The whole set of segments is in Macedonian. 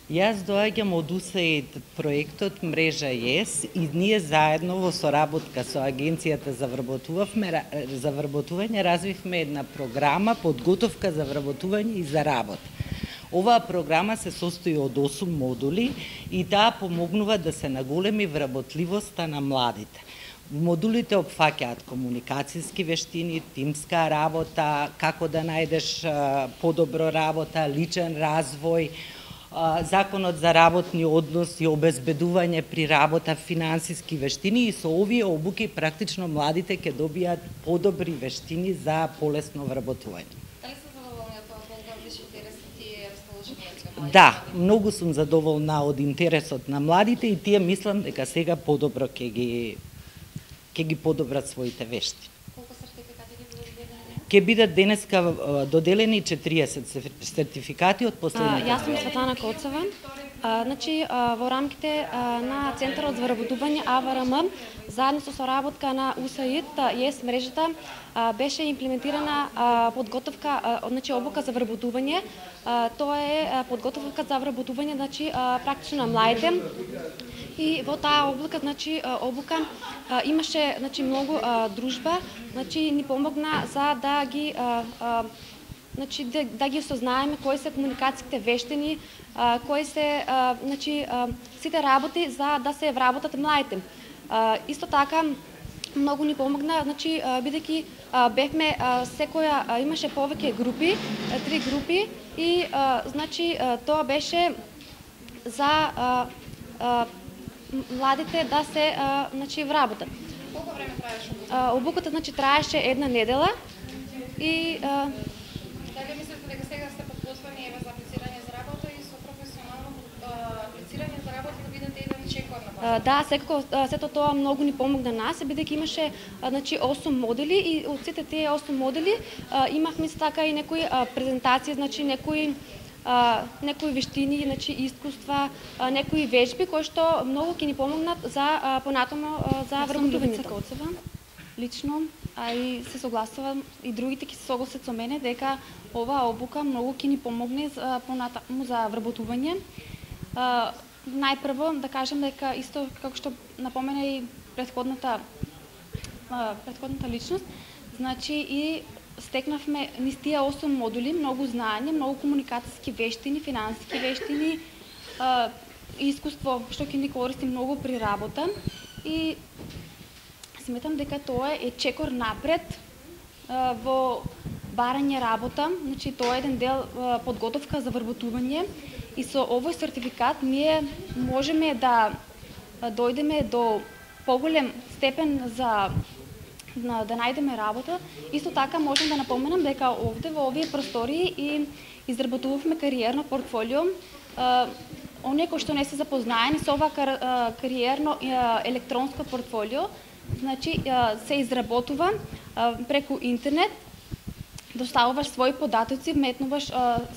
Јас доаѓам од УСАИД проектот Мрежа ЕС и ние заедно во соработка со Агенцијата за вработување развивме една програма подготовка за вработување и за работа. Оваа програма се состои од 8 модули и таа помогнува да се наголеми вработливоста на младите. Модулите опфаќаат комуникацијски вештини, тимска работа, како да најдеш подобро работа, личен развој, законот за работни односи, обезбедување при работа, финансиски вештини и со овие обуки практично младите ќе добијат подобри вештини за полесно вработување. Дали се задоволни од тоа колку виш интересот и расположението? Да, многу сум задоволна од интересот на младите и тие мислам дека сега подобро ќе ги подобрат своите вештини. Колку сертификати ги бидат доделени? Ќе бидат денеска доделени 40 сертификати од последните. Јас сум Светлана Коцева. Во рамките на Центарот за вработување АВРМ, заедно со соработка на УСАИД, ЕС мрежата, беше имплементирана подготовка, обука за вработување. Тоа е подготовка за вработување, практично на младите. И во таа обука имаше многу дружба, ни помогна за да ги да ги осознаеме кои се комуникацијските вештини, кои се сите работи за да се вработат младите. Исто така многу ни помогна, бидејќи бевме секоја имаше повеќе групи, 3 групи и тоа беше за младите да се вработат. Колку време траеше обуката? Обуката траеше една недела и дали мислите дека сега сте подготвени за аплицирање за работа и со професионално аплицирање за работа да бидете еден чекор на база? Да, секако сето тоа многу ни помогна нас, бидејќи имаше 8 модели и од сите тие 8 модели имавме така и некои презентации, некои вештини, искуства, некои вежби кои што многу ќе ни помогнат за понатамо за вработувањето. Лично, а и се согласувам и другите ќе се согласат со мене дека оваа обука многу ќе ни помогне понатаму за вработување. Најпрво да кажем дека исто како што напомена и претходната личност, и стекнавме низ тие 8 модули многу знаење, многу комуникацијски вештини, финансиски вештини, искуство што ќе ни користи многу при работа и сметам дека тоа е чекор напред во барање работа, тоа е еден дел подготовка за вработување и со овој сертификат ние можеме да дојдеме до поголем степен за да најдеме работа. Исто така можам да напоменам дека овде во овие простории и изработувавме кариерно портфолио. Оние кои што не се запознаени со ова кариерно електронско портфолио, се изработува преку интернет, доставуваш своји податоци, вметнуваш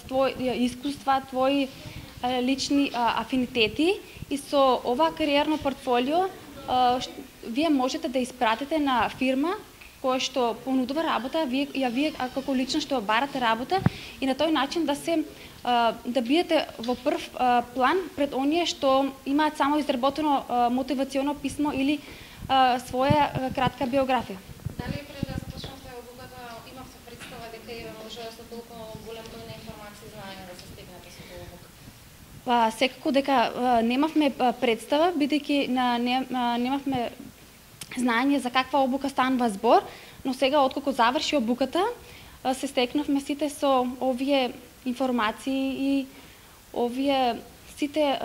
твои искуства, твои лични афинитети и со ова кариерно портфолио вие можете да испратите на фирма која што понудува работа, вие како личност што барате работа и на тој начин да биете во прв план пред оние што имаат само изработено мотивационо писмо или своја кратка биографија. Дали пред да започнавте обуката имавте представа дека може да се толку голем број на информации и знаење да се стигнете со оваа обука? Секако дека немавме представа, бидејќи немавме знаење за каква обука станува збор, но сега откако заврши обуката, се стекнавме сите со овие информации и овие сите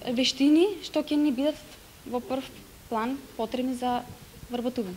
вештини што ќе ни бидат во прв план потребни за вработување.